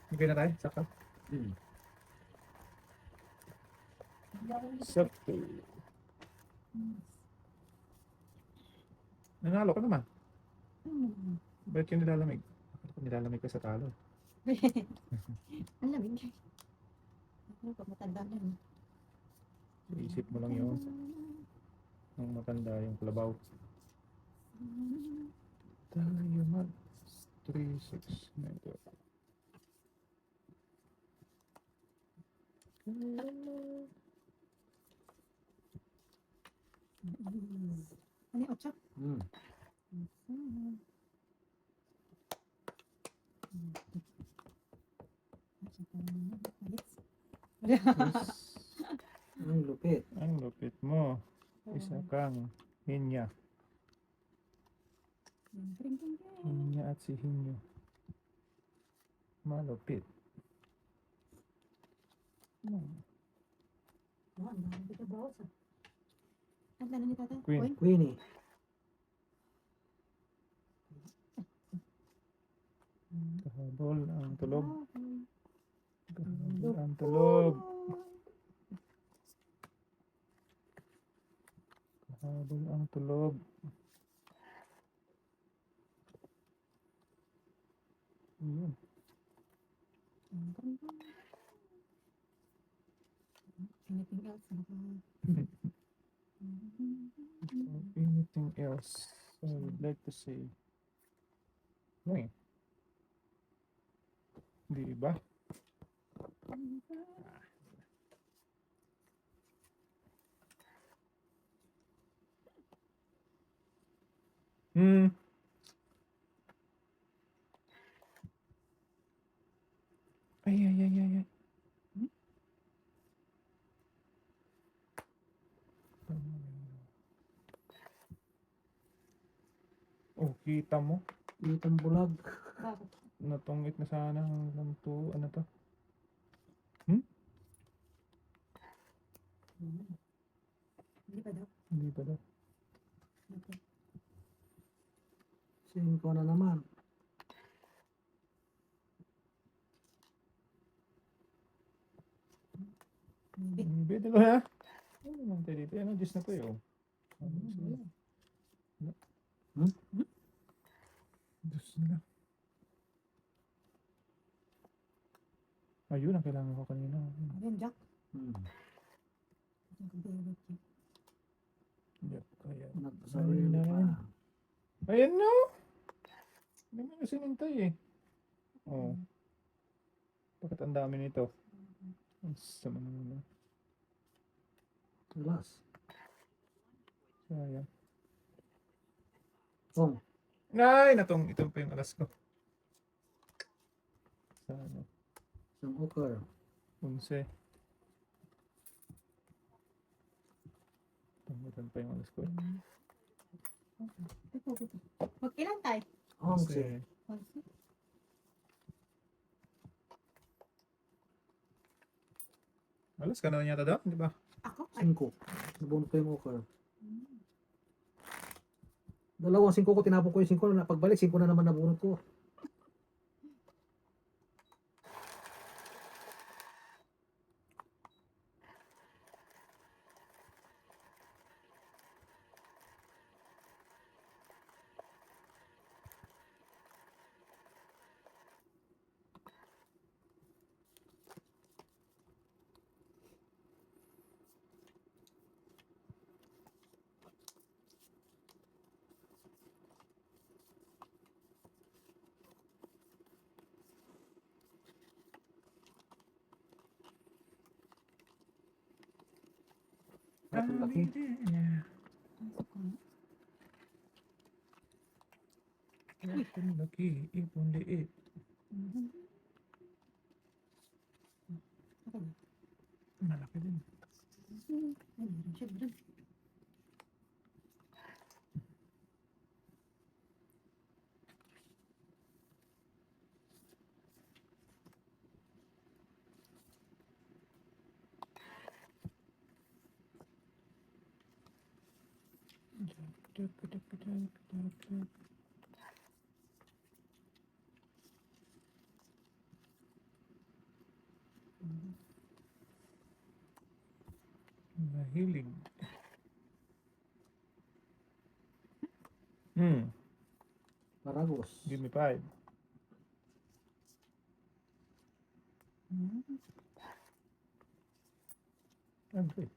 Bigay na tayo, sakto. Hmm. Sakto. Nanalo ka naman. Bakit yung nilalamig? Bakit nilalamig ka sa talo? Ang lamig. Ako pag matanda na yun. Isip mo lang yun. Nung matanda yung kalabaw. Tayo mag 3-6 meter. Ano yung 8? Hmm. Ang lupit. Ang lupit mo. Isa kang hinya. Hinya at si Hinyo. Malupit. Ang dami ni tata. Queen. Coin? Queenie. Kahabol ang tulog. Ah, Kahabol ang tulog. Kahabol ang tulog. Yun. Anything else? Anything else I would like to say? Wait. Di ba? Hmm. Ay, ay, ay, ay, ay. Oh, kita mo? Itang bulag. Bakit? Natungit na sana hanggang to, ano to? Hindi pa daw. Hindi pa daw. Okay. 5 na naman. Hindi. Bede ko ha? Ano naman tayo dito? Ano, Diyos na to yun. Hmm? Diyos na. Ayun ang kailangan ko kanina. Ano yun, Jack? Hmm. Jack David. Yep, kaya. Nagpasarili Ayun pa. na. Ayan no! Hindi mo kasi nintay eh. Oh. Bakit ang dami nito? Ang sama naman. Alas. Sayang. Oh. Ay, itong pa yung alas ko. Sa ano? Isang okar. 11. Ito pa yung alas ko. Magkailan tayo? 11. Alas ka na yata daw, di ba? Ako? Ay. 5. Nabunot ko yung okar. Dalawang 5 ko, tinapon ko yung 5 na pagbalik, 5 na naman nabunot ko. Ang laki. Ipon laki, ipon liit. Malaki din. Ay, meron siya doon. Mahilig. Hmm. Maragos. Give me 5. Okay.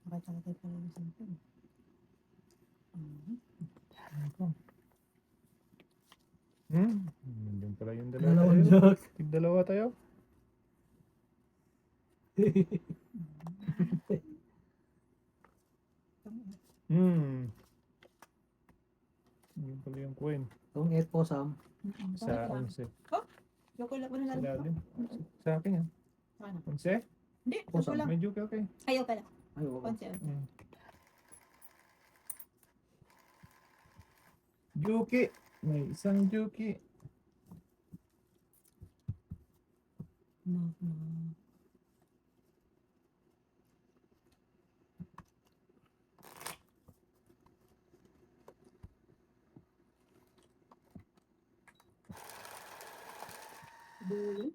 Nakatagay pala yung cellphone. Nandun pala yung dalawa Dalawang tayo. jack. Yung dalawa tayo. Hmm. Yun pala yung coin. Itong 8 po, Sam. Sa 11. Yung ko lang ko na Sa lang. lalim. Sa akin yan. Ano? 11? Hindi, Po, yung ko Sam. lang. May joke okay. Ayaw pala. Ay, oo. Konse. Hmm. Juki. May isang Juki. No. Bulo.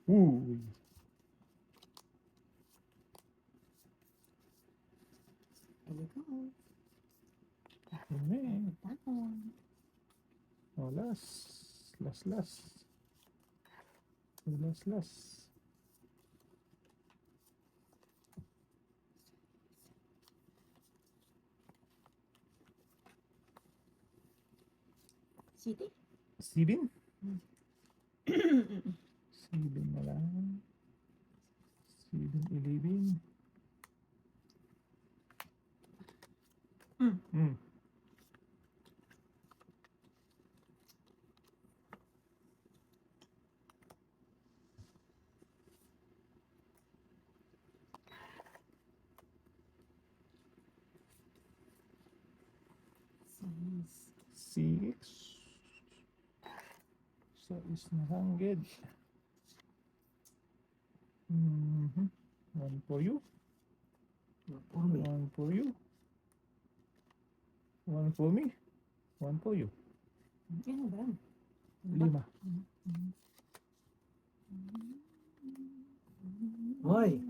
Uy. Ikaw. Ano Tapon. Oh, last. Last. City? 7? 7 na lang. 7-11. Hmm. Size. 6. So is na hanged. One for you. For me. One for you. One for me. One for you. Yan ba? 5. Hoy.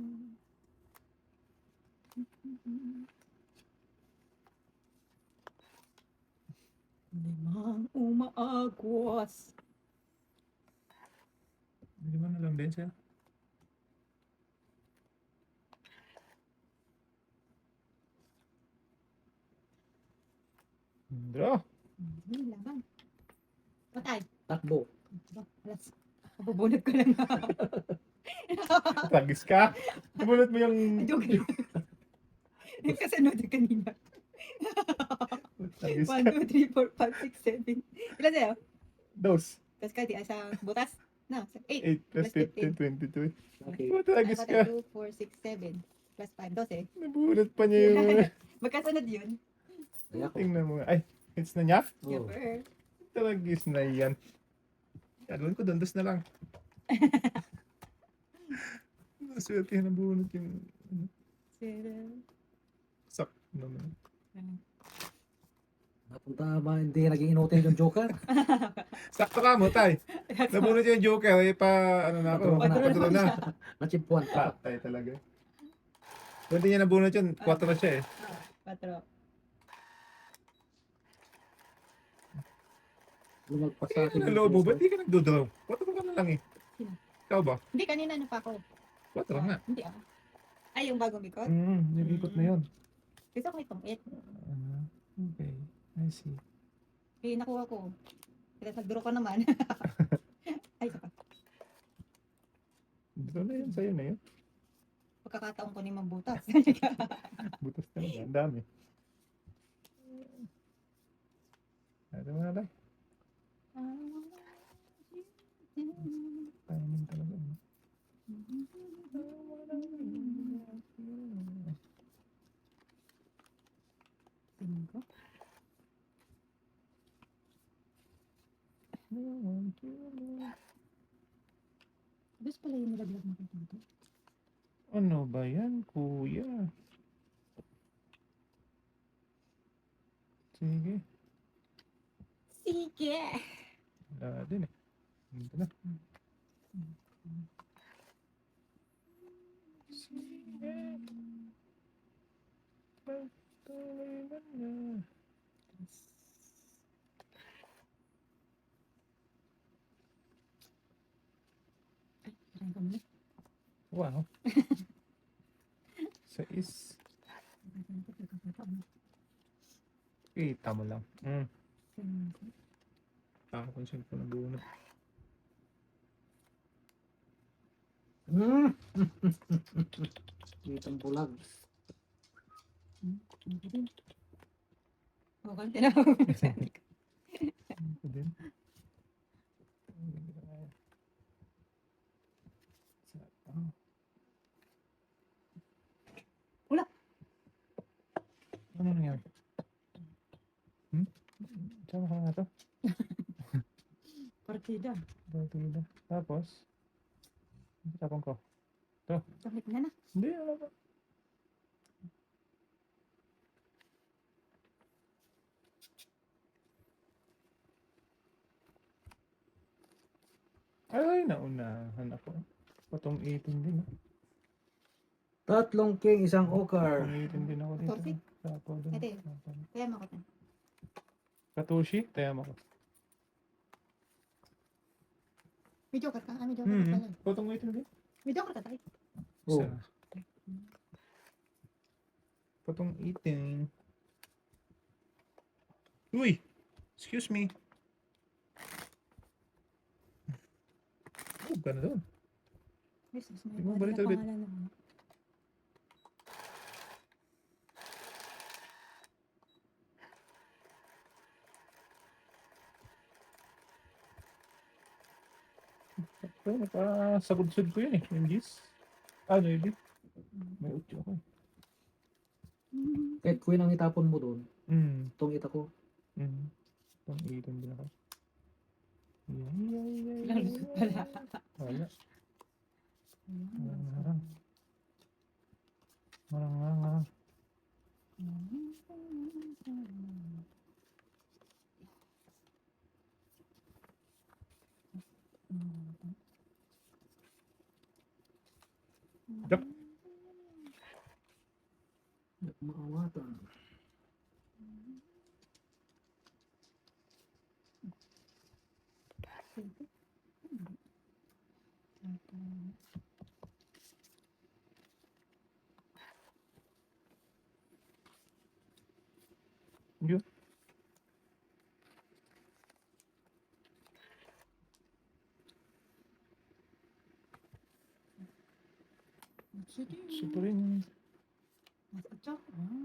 Limang umaagwas. 5 na lang din siya. Draw. Laban. Patay. Takbo. Alas. Mabubunot ko lang. Tagis ka. Nabunot mo yung... Joke. Yung kasunod kanina. Tagis 1, ka. 2, 3, 4, 5, 6, 7. Ilan sa'yo? Dos. Tapos kahit sa butas? No, 8. 8 plus 15, 22. Okay. Oh, tagis ka. 2, 4, 6, 7. Plus 5, 12. Nabunot pa niya yung... Magkasunod yun. Ay, ako. Tingnan mo. Ay, hits na niya? Oh. Never. Talagis na yan. Gagawin ko doon, dos na lang. Maswerte na bunot yung sak naman. Napunta ba hindi naging inutin yung Joker? Sakto ka mo, tay. Nabunot yung Joker, eh, pa, ano na ako, Patro na. patro na. Nachimpuan ka. Patay talaga. Kung hindi niya nabunot yun, 4 na siya eh. 4. Lumagpas sa akin. Ano lobo, ba't di ka nagdodraw? 4 ka na lang eh. Sino? Ikaw ba? Hindi, kanina na pa ako. 4 nga. Hindi ako. Ay, yung bagong ikot? Yung ikot na yun. Gusto ko itong 8. Okay, I see. Kaya nakuha ko. Tapos nag-draw ko naman. Ay, isa pa. Draw na yun, sa'yo na yun. Pagkakataon ko ni Mambutas. Butas talaga, ang dami. Ano nga lang, timing talaga. Bes pala yung nilaglag mo dito. Ano ba yan, kuya? Sige. Sige! Wala din eh. Dito na. Sige. Magtuloy na na. Ay, tirahin ko muna. Wow. Sais. Kita mo lang. Ako yung cellphone na bunot. Kitang bulag. Okay, tinawag. Ako din. Wala. Ano nangyari? Sama ka nga to? Partida. Partida. Tapos? Tapon ko. Sakit na na. Hindi, wala pa. Ay, naunahan ako. Patong 18 din. Tatlong king, isang okar. Patong 18 din ako dito. Torsi? Tapo din. Ito yun. Kaya mo ko. Katushi? Taya mo ko. May joker ka? May joker ka pala. Patong 18 din. May joker ka tayo. Oh. Isa. Patong 18. Uy! Excuse me. Oh, ganda doon. Yes, mas may Tingnan mo, balik balik na ulit. pangalan naman. Ito, napasagod-sud ko yun eh. Yung gis. Ano yun? May utyo ako. Kahit queen ang itapon mo doon, Hmm. itong ita ko. Patong 18 din ako. Ilang lusot pala. Wala. Marang. Marang. Yup. Maawatan. Yun. Sige. Ito rin. Mas ocho.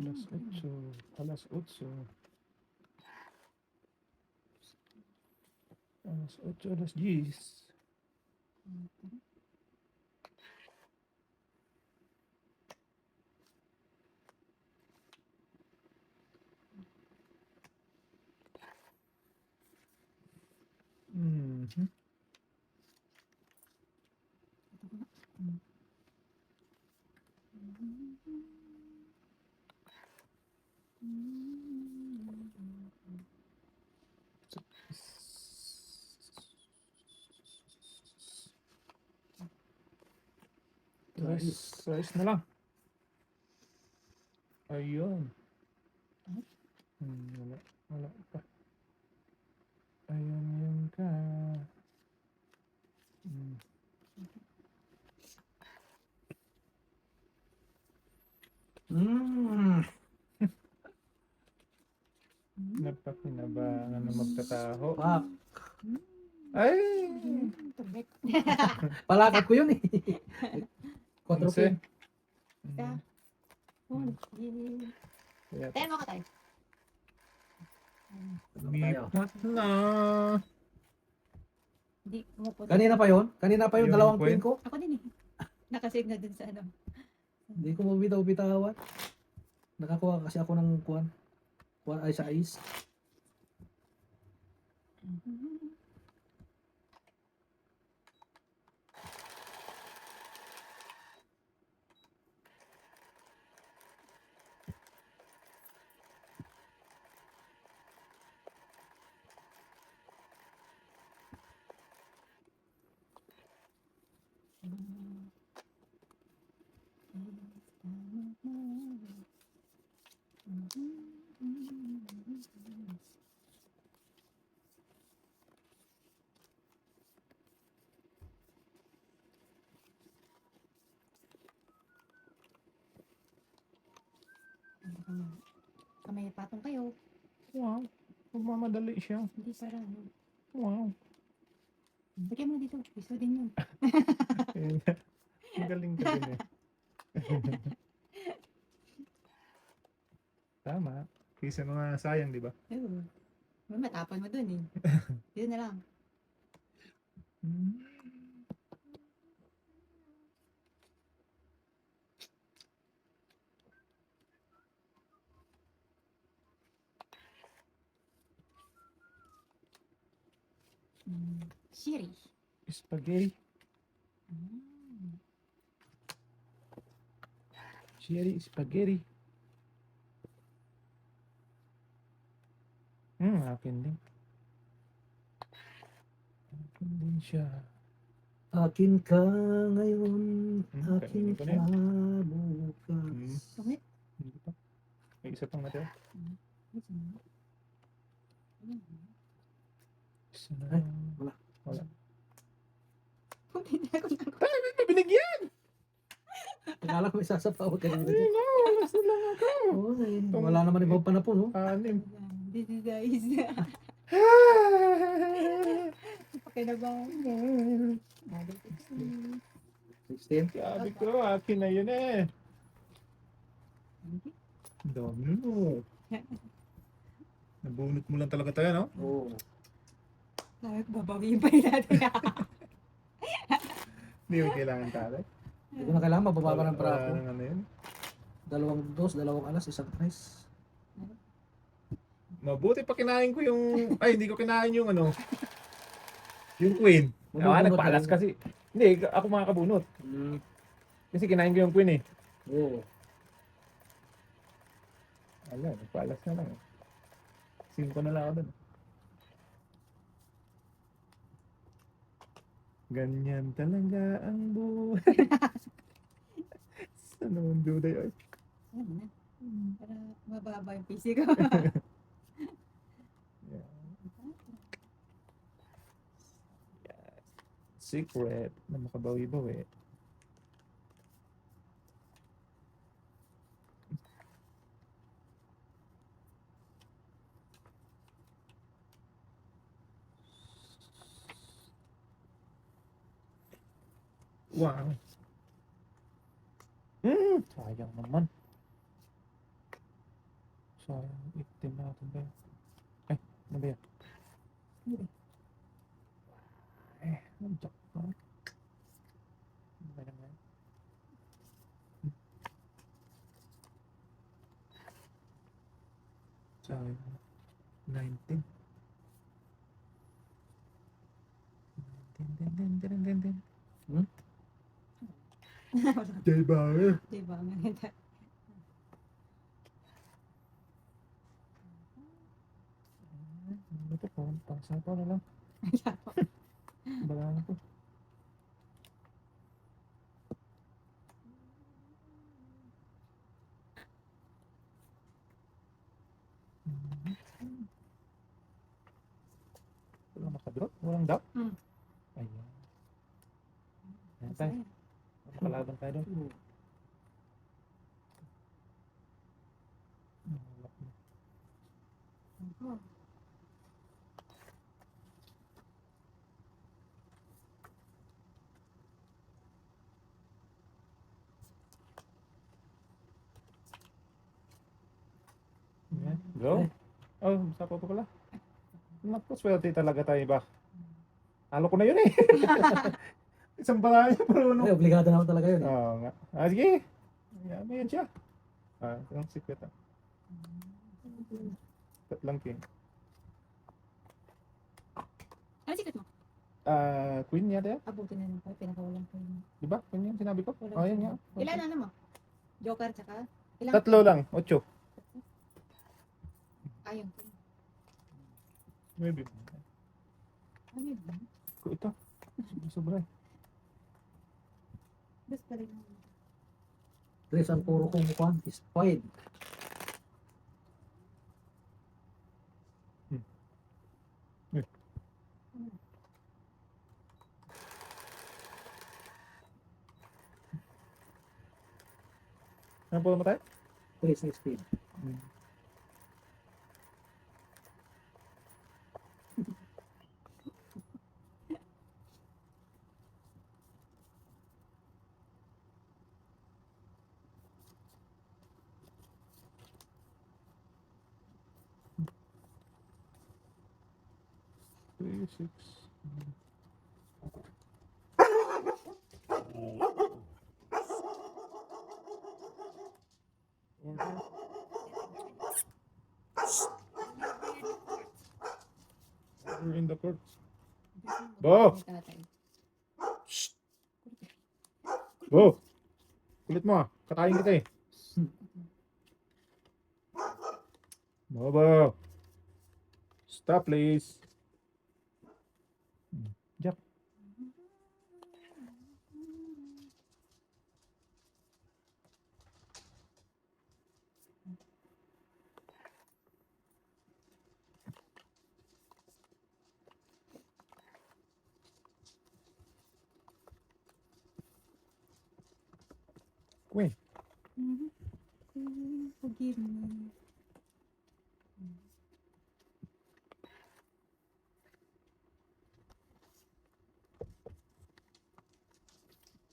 Alas 8. Alas 8. Alas 8, alas 10. Mhm. Rice na lang. Ayun. Wala pa. Ayun ka. Napakinabangan na magtataho. Pak. Ay! Tubig. Palakat ko yun eh. 4 Kasi, king. Isa. kaya Tayo mo ka tayo. Tayo. Mat na. Hindi umupo. Kanina pa yun? Kanina pa yun, Yung dalawang queen? queen ko. Ako din eh. Nakasave na dun sa ano. Hindi ko mabitaw-bitawan. Nakakuha kasi ako ng kuwan. Kuwan ay sa ice. May patong kayo. Wow. Magmamadali siya. Hindi para ano. Wow. Bigyan mo dito. Gusto din yun. Ayun. Magaling ka din eh. Tama. Kaysa mga sayang, di ba? Oo. May matapon mo dun eh. Dito na lang. Hmm. Siri. Spaghetti. Mm. Spaghetti. Akin din. Akin din siya. Akin ka ngayon, kainin akin ko ka na bukas. Sungit. Hindi pa. May isa pang natira. Isa na. Ay, wala. Wala. Hindi na ako nag- Tayo, may binigyan! Akala ko may sasapaw ka rin. Ay, no, alas na lang ako. Oo, wala naman ibang panapon, no? Anim. This is guys. Pakinabahan. 16. Sabi ko, akin na yun eh. Dami mo. Nabunot mo lang talaga tayo, no? Oo. Babawiin pa rin natin. Hindi mo kailangan tayo. Hindi ko na kailangan mababa ka ng Wala brapo. nang ano yun. 2 dos, 2 alas, 1 tres. Mabuti pa kinain ko yung... Ay, hindi ko kinain yung ano. Yung queen. Mabubunot Nagpaalas ka kasi. Hindi, ako makakabunot. Kasi kinain ko yung queen eh. Oo. Ala, nagpaalas na lang eh. 5 na lang ako dun. Ganyan talaga ang buhay. Sa naman duday ay. Ayan na. Para mababa yung PC ko. Yeah. Secret na makabawi-bawi. Wow. Sayang naman. Sayang, itim natin ba yun? Ay, ano ba yan? Hindi. Ang jackpot. Ano ba naman? Sayang. 19. 19. Diba? Diba? Maganda. Ito po, pangsapaw na lang. Bala na po. Walang makadrop? Walang dap? Hmm. Ayan. Ayan tayo. Makalaban tayo doon. Oo. Oh. Ayan. Go. Oh, sapaw pa pala. Naku, swerte talaga tayo ba? Halo ko na yun eh. Isang balaya pero ano. Ay, obligado naman talaga yun. Oo nga. Sige. Ayan, yan siya. Ito ang secret Tatlang king. Ano secret mo? Queen yata yan. Abutin na lang. Pinakawalan ko yun. Di ba? Queen yan, sinabi ko. Wala Oh, yan nga. Ilan ano mo? Joker tsaka? Ilang? 3 lang, 8. Ayun. Maybe. Ano yun? Ito. Sobra eh. Basta pa rin. Tres, ang puro kong mukha is 5. Ano po mo tayo? 3, 16. Mm. Three, six. Order. Order in the court. Bo! Tatay. Shh! Bo! Kulit mo ah. Katayin kita eh. Bobo! Stop please. Jack. Queen. Forgive me.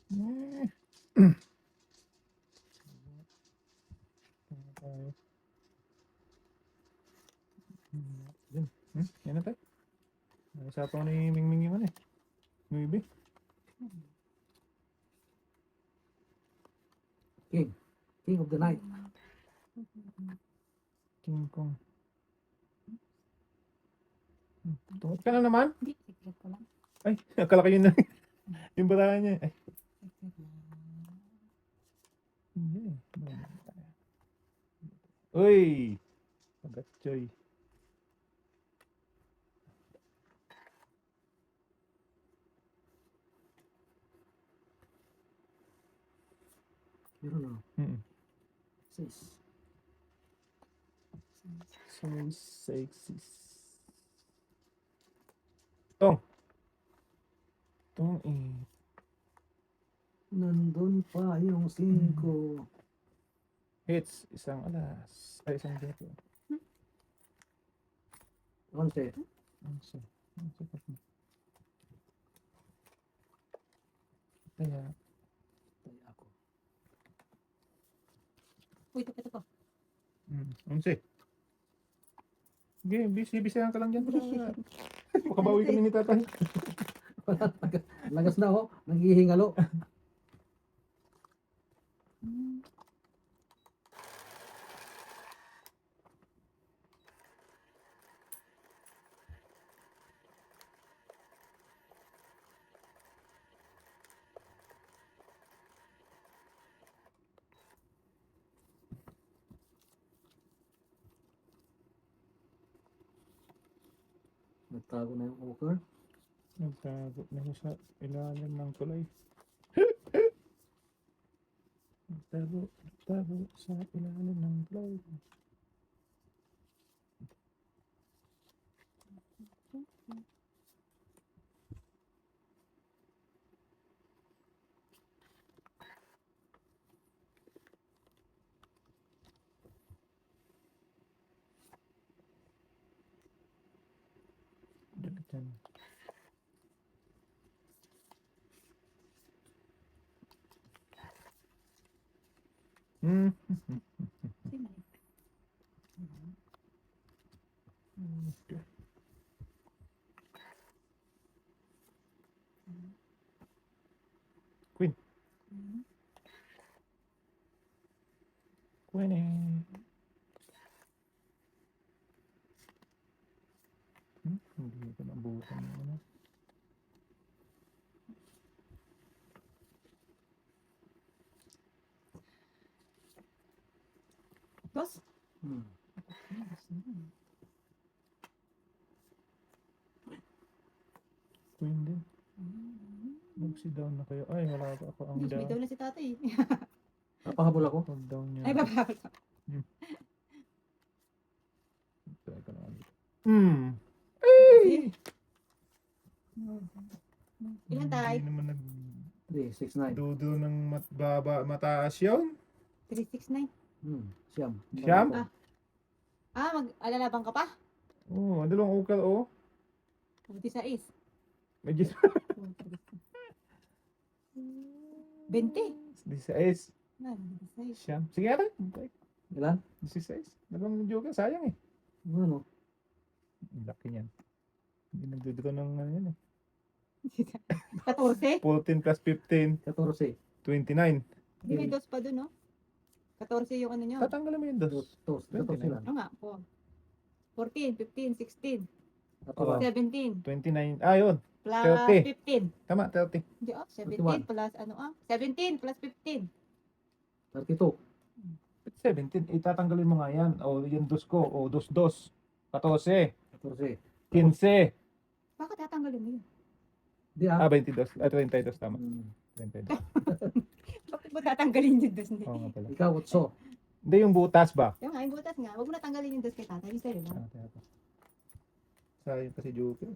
Eh. Tayo. Yan. Yan na tayo. Naisapaw ni Mingming yung ano eh. Nuibe. King. King of the night. King Kong. Tungkol ka na naman? Hindi, secret ko lang. Ay, akala ko yun na. Yung batahan niya. Ay. Secret lang. Yeah. Uy! Pagatchoy. Meron na. Mm. 6. So sexy. Tong. Tong eh. Nandun pa yung 5. Hits. Isang alas. Ay, isang gato. 11. Anso. Anso pa po. Kaya. Tayo ako. Uy, ito pa. 11. Sige, busy lang ka lang dyan. Makabawi kami ni tatay. Wala. Lagas na ako. Naghihingalo. Nagtago na yung okra. Nagtago na siya sa ilalim ng tulay. Nagtago sa ilalim ng tulay. Dyan. Hmm. Okay. Queen. Queen. Hindi ko nabutan yung ano. Boss? Queen din. Mag-sit down na kayo. Ay, wala pa ako ang Diyos, may down. daw na si tatay. Napahabol ako. Pag down niya. Ay, babawal ka. Try ko na ulit. Ay! Ilan tayo? Hindi naman 3, 6, 9. nagdudo ng mataas yun. 369. Siyam. Siyam? Ah. Mag-alalabang ka pa? Oo, dalawang ukal, oh. 26. Medyo 20. 16. Na, 26. Siyam. Sige ate. Ilan? 16. Dalawang joker, sayang eh. Ano? Ang laki niyan. Hindi nagduduro ng ano yan eh. 14? 14 plus 15, 14. 29. Hindi may dos pa dun, no? 14 yung ano nyo. Tatanggalin mo yung dos. 14 lang. Oo nga, 14, 15, 16, Natural. 17, 29. Ah, yun. plus 30. 15. Tama, 30. Hindi, 31. 17 plus 17 plus 15. 32. 17. Itatanggalin mo nga yan. O, yung dos ko. O, dos. 14. 14. 15. Bakit tatanggalin mo yun? Di Ah, ah. 22. Ah, 32. Tama. Hmm. 22. Bakit mo tatanggalin yung dos niya? Oo nga pala. Ikaw, 8. Hindi yung butas ba? Yung nga, yung butas nga. Huwag mo na tanggalin yung dos kay tatay. Yung sa'yo lang. Ah, tama. Sayang kasi joker.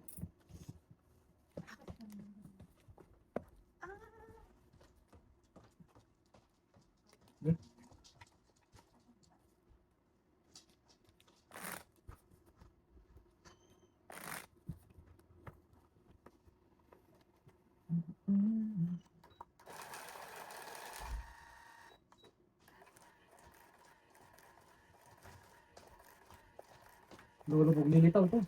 Lulubog lilitaw to.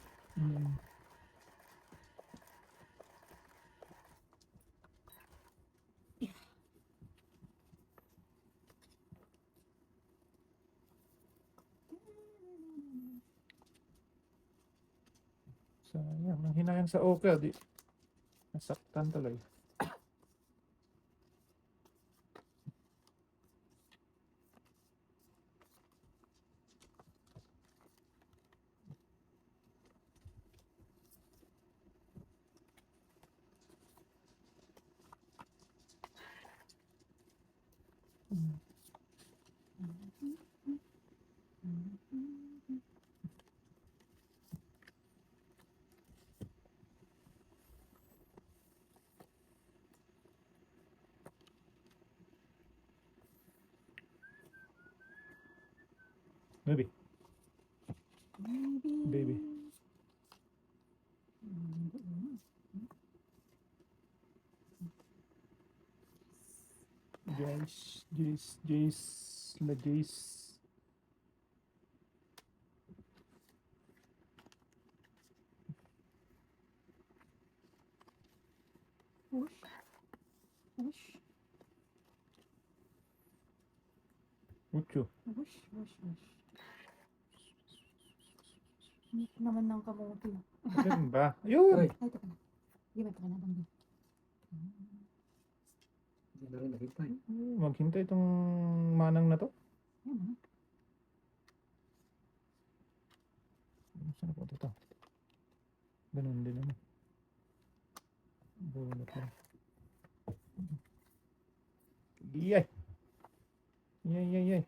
Sayang. Ang hinayang sa okra. Di. Nasaktan tuloy. Baby. Baby. Jace. Push. Push. Mucho. Push. Init naman ng kamote. Ganun ba? Ayun. Ay, Ay, teka na. Hindi, may pakinabang din. hindi na rin nakita eh. Maghintay itong manang na to. Yan, Saan po ito? Ganun din naman. Bulot lang. Yay! Yay!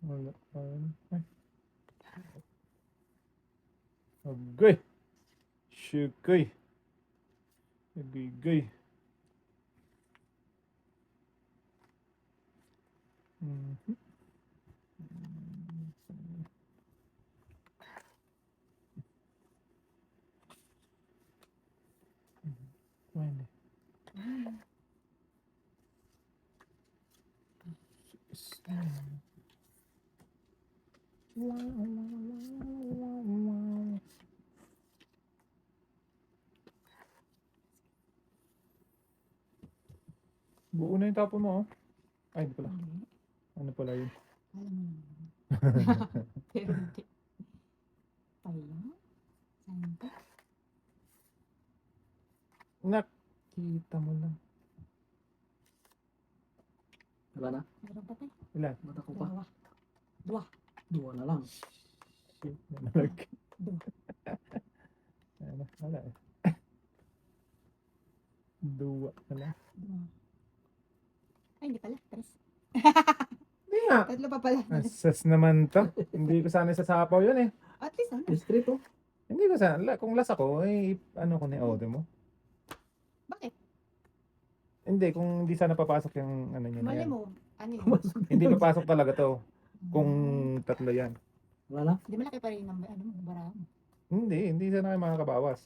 Wala pa rin. Ay. Agay! Shugay! Agay! Mhm. Pwede. Wow. Buo na yung tapon mo, oh. Ay, hindi pala. Hindi. Ano pala yun? Alam mo naman. Pero hindi. Pala? Sayang ka. Nakita mo lang. Wala na. Meron pa tayo. Ilan? Mata ko pa. Dua. Dua na lang. Shit, nanalag. Dua. Wala eh. Duwa na lang. Dua. pala. Asas naman to. Hindi ko sana sasapaw yun eh. At least ano. Street oh. Hindi ko sana. Kung las ako, eh, ano ko ni order mo? Bakit? Hindi, kung hindi sana papasok yung ano niya na Mali yan. mo. Ano yun? Hindi papasok talaga to. Kung tatlo yan. Wala. Hindi malaki pa rin ang ano, bara mo. Hindi sana kayo makakabawas.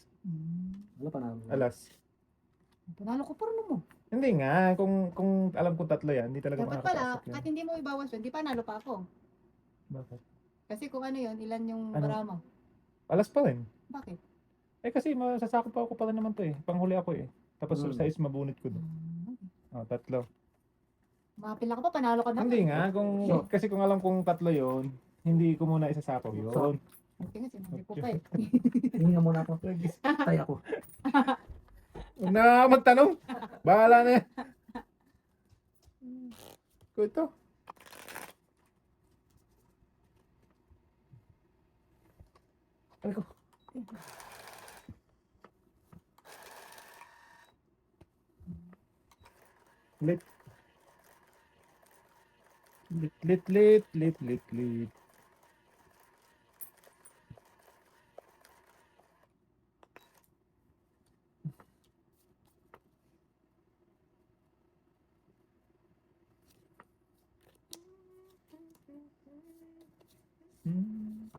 Wala pa na. Alas. Panalo ko parang mo. Hindi nga, kung alam ko tatlo yan, hindi talaga Dapat pala, makakapasok yan. kahit hindi mo ibawas yun, di panalo pa ako. Bakit? Kasi kung ano yun, ilan yung Ano? bara mo. Alas pa rin. Bakit? Eh kasi masasakop pa ako pala naman to eh. Panghuli ako eh. Tapos sa is mabunit ko doon. Oh, tatlo. Mapila ka pa, panalo ka na. Hindi nga, So- kasi kung alam kong tatlo yon, hindi ko muna isasakop yun. Buti nga, sinabi ko pa eh. Hihinga muna ako. Tay ako. Huwag na magtanong. Bahala na yan. Ko ito. Ano ko? Lit. Lit. Hmm.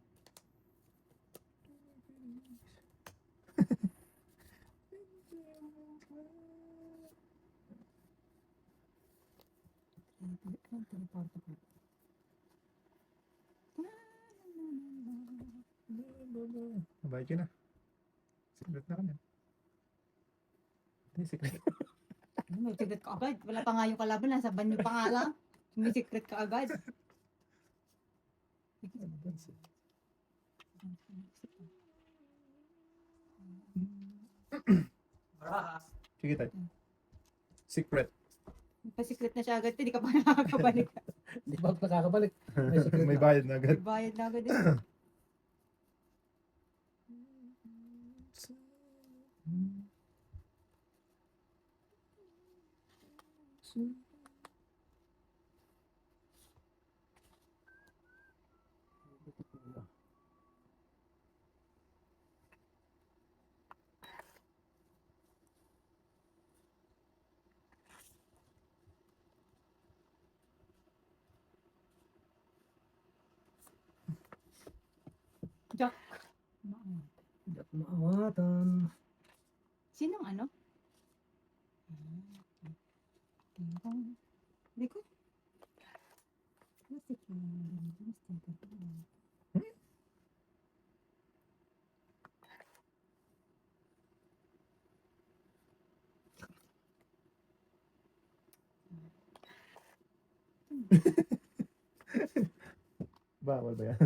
Nabayad ka na. Secret na kami. Hindi, secret. May secret ka agad. Wala pa nga yung kalaban, nasa banyo pa nga lang. May secret ka agad. Sige tayo. Secret. Pa-secret na siya agad, hindi ka pa nakakabalik. Hindi pa ako nakakabalik. May secret May na. bayad na agad. Bayad na agad eh. Jack. Hindi ako maawatan. Sinong ano? Hindi ko. Bawal ba yan?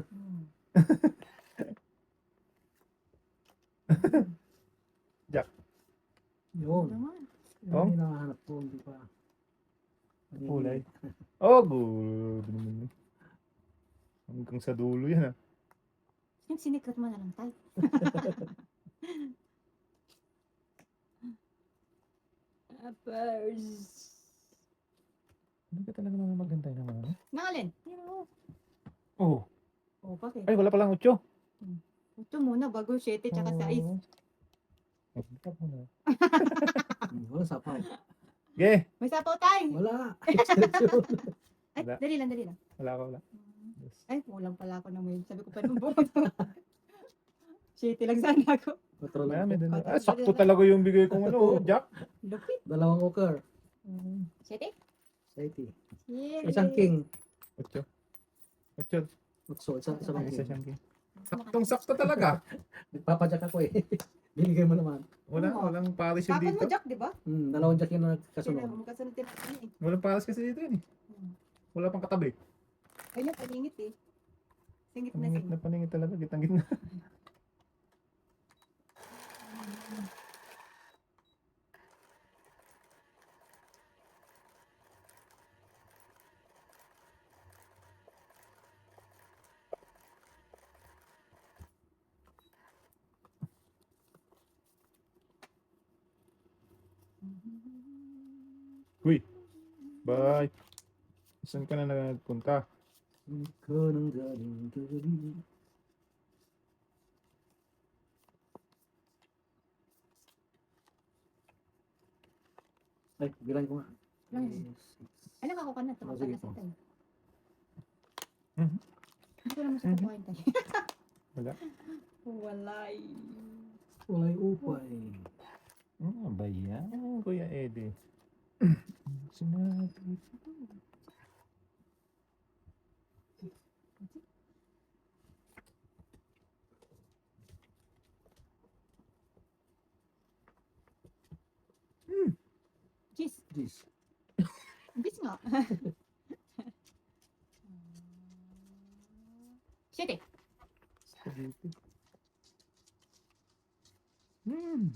Yun. Naman. Yun Oh? yung hinahanap ko. Hindi pa. Kulay. Oh, good naman yun. Hanggang sa dulo yan ah. Yung sinikret mo na lang tayo. Apples. Hindi ka talaga naman magantay ng ano? Nangalin? Oh. Oh, bakit? Ay, wala palang 8. Ito muna, bago 7 tsaka 6. Magdita mo na. Wala sapaw. Okay. May sapaw tayo. Wala. Extension. Ay, Wala. dali lang, dali lang. Wala. Yes. Ay, kulang pala ako ng mail. Sabi ko pa nung buwan. 7 lang sana ako. Patrol lang Marami ako. din. Ah, sakto talaga yung bigay kong ano, Jack. Lupit. Dalawang okar. 7? 80. Yeah. Isang king. 8. 8. Utso. Isa May lang isa king. siyang king. Saktong-sakto talaga. Nagpapadyak ako eh. Binigay mo naman. Walang pares yun Kapon mo, dito. Jack, di ba? Dalawang jack yung Sila, nagkasunod. magkasunod din. Walang pares kasi dito yun eh. Wala pang katabi. Ayun, paningit eh. Singit na Paningit singit. na paningit talaga. Gitang-gitna. Uy. Bye. Saan ka na nagpunta? Ikaw ng galing gabi. Ay, bilang ko nga. Lang. 6. Ay, nakako ka na. Tumakal sige na po. sa tayo. Mhm. Hindi ko naman siya Mhm. kukuhain tayo. Wala. Walay. Walay upay. Ano ba yan, Kuya Eddie? Sinabi ko. Jeez. Jeez. Jeez nga. Shit eh. Spaghetti. Hmm.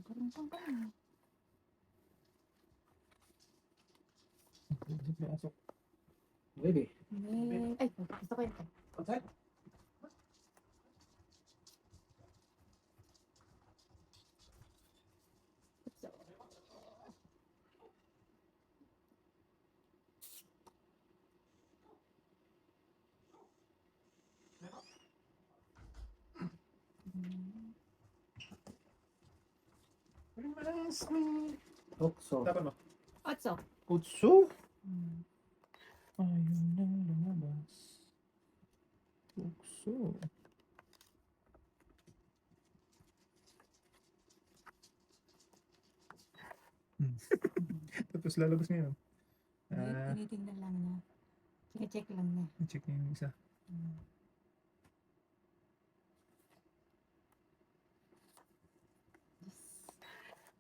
Karumpang ka na. Pasok. Baby. Ay, gusto ko yun. Outside? So, Okso. Dapat mo. Otso. Utsu? Ayaw na lumabas. Utsu. Tapos lalabas ngayon. Tinitingnan lang niya. Check lang niya. Check niya yung isa.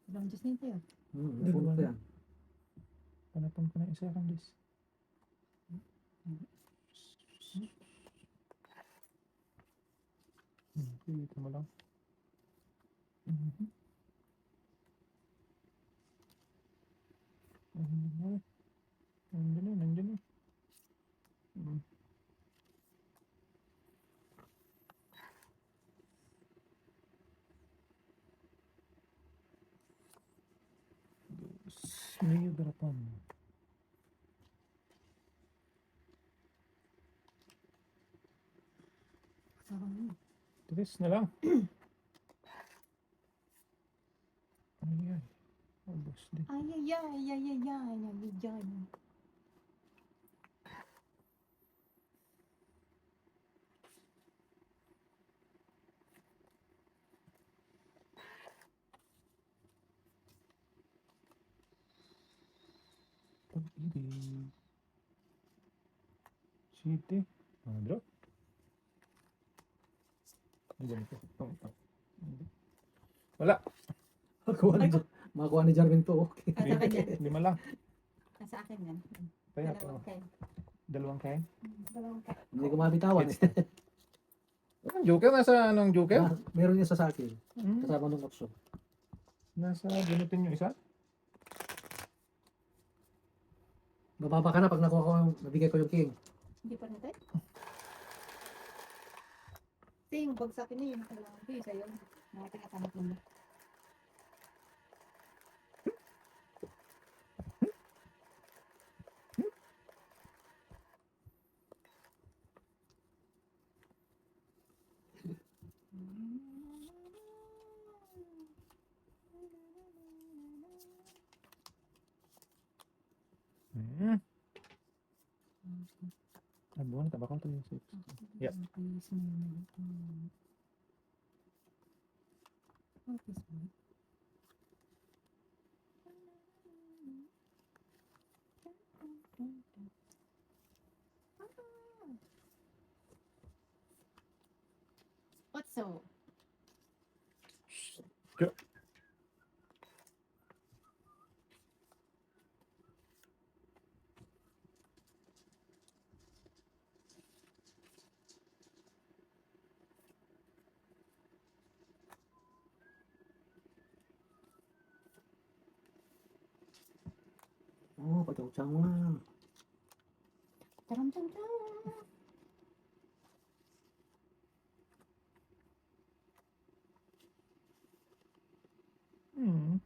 Ilang Diyos na yun tayo. Napunod ko yan. Panapon ko na isa kang dis. Dito mo lang. Nandiyan na. May garapan. Sarang yun. Tres na lang. Ayan. Ubus din. Ay, ay, ay, ay, ay, ay, ay, ay, ay. Pag-ibig. City. Drop. Nandiyan ito. Wala. Makakuha ni Jarvin to. Okay. Nasa kanya. 5 lang. Nasa akin yan. Kaya Dalawang kain. dalawang kain. Dalawang kain. Hindi ko mabitawan. Anong joker? Nasa anong joker? Meron niya sa akin. Hmm? Kasama nung okso. Nasa ginutin yung isa? Bababa ka na pag nakuha ko, nabigay ko yung king. Hindi pa natin? Kasi yung bagsakin na yun. Kailangan ko yun sa'yo. Mga tinatama ko na. Hmm. Ay, buwan. Tabakaw to yung 6. Yep. Please, what is that? What's so? Go. Oh, pataw-tsaw mo na. Taram tam tam. Hmm.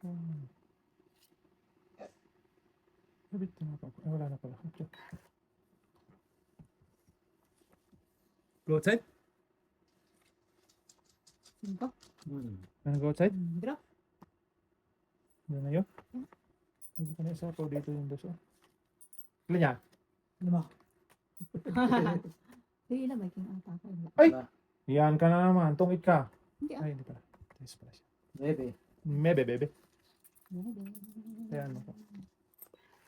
Hmm. Sabit na ako. Ay, wala na pala. Okay. Go outside? Sino ba? Ano go outside? Drop. Ano na yun? Hindi ka na isa po dito yung daso. Ilan niya? Lima. Sige lang, may kinata ko. Ay! Yan ka na naman. Tungit ka. Hindi ah. Ay, hindi pala. Yes pala siya. Bebe. Mebe, bebe. Ayan ako.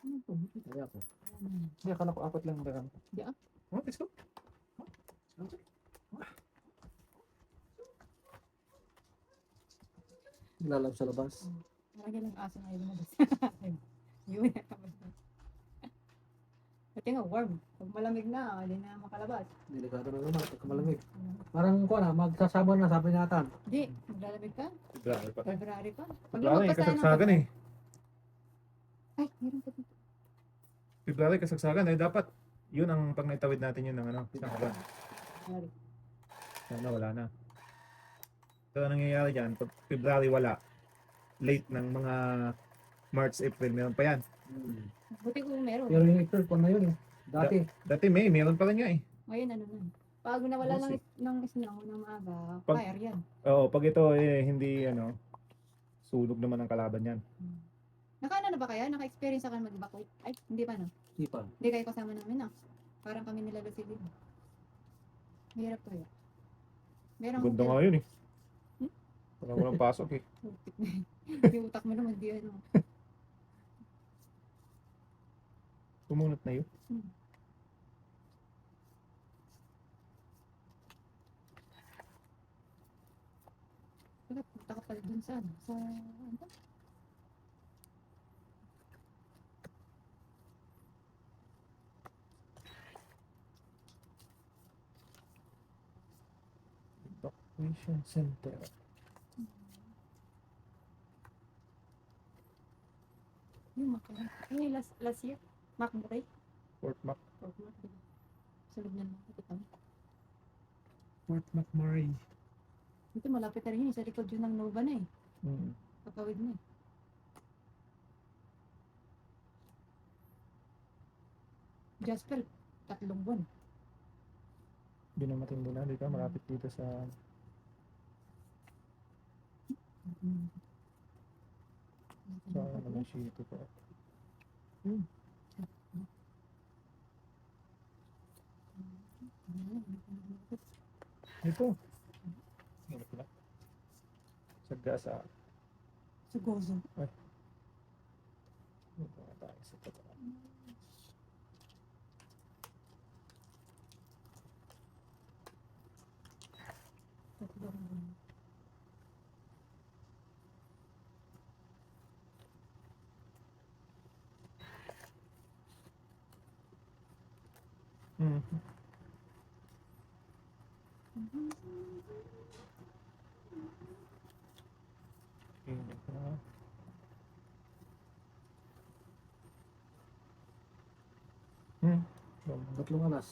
Ano po? Kaya ko. Hindi, akala ko apat lang ang Di ah. Oh, let's go. Lalag sa labas. Marami lang aso na yung lumabas. Yun. Pati nga warm. Pag malamig na, hindi na makalabas. Delikado na naman pagka malamig. Parang ko na, magsasabon na sabi natin. Hindi, maglalamig ka. Grabe pa tayo. February pa. February, kasagsagan eh. Ay, meron pa dito. February, kasagsagan. Eh, dapat, yun ang pag naitawid natin yun ng ano, isang buwan. February. Sana wala na. So, anong nangyayari dyan? Pag February wala, late ng mga March, April, meron pa yan. Buti kung meron. Pero yung April pa na yun eh. Dati. Dati May, meron pa rin nga eh. Ngayon ano na. Pag nawala We'll ng snow ng maaga, Pag- fire yan. Oo, pag ito eh, hindi ano, sulog naman ang kalaban yan. Naka-ano na ba kayo? Naka-experience ka mag-evacuate? Ay, hindi pa no? Di pa. Hindi kayo kasama namin ah. Parang kami nila Lucille. Mahirap kayo. Meron Ganda nga yun eh. Hmm? Parang walang pasok eh. Utik na. Yung utak mo naman, di ano. Pumunot na yun. Wala, punta ka pala dun sa ano? Sa ano ba? Evacuation Center. Yung makalan. Ay, last year. Macburay. Fort Mac. Sulog na naman. Kita mo. Fort McMurray. Dito malapit na rin yun. Sa likod yun ng Nova na eh. Kapawid na eh. Jasper, 3 buwan. Hindi na matindi na, di ba? Malapit dito sa... Sa ano naman siya ito po. Ito. Ano pala? Sa gasa. Sa Gozo. Ito nga tayo sa totoo. Init na. Tatlong alas.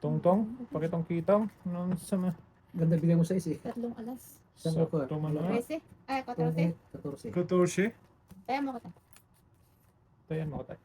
Tongtong, pakitong kitong. Ano sa mga... Ganda bigay mo sa isi. 3 alas. Saan ka pa? Sakto man na. 13? Ay, 14. 14. 14. Kaya mo kita. Tayan mo ko tayo.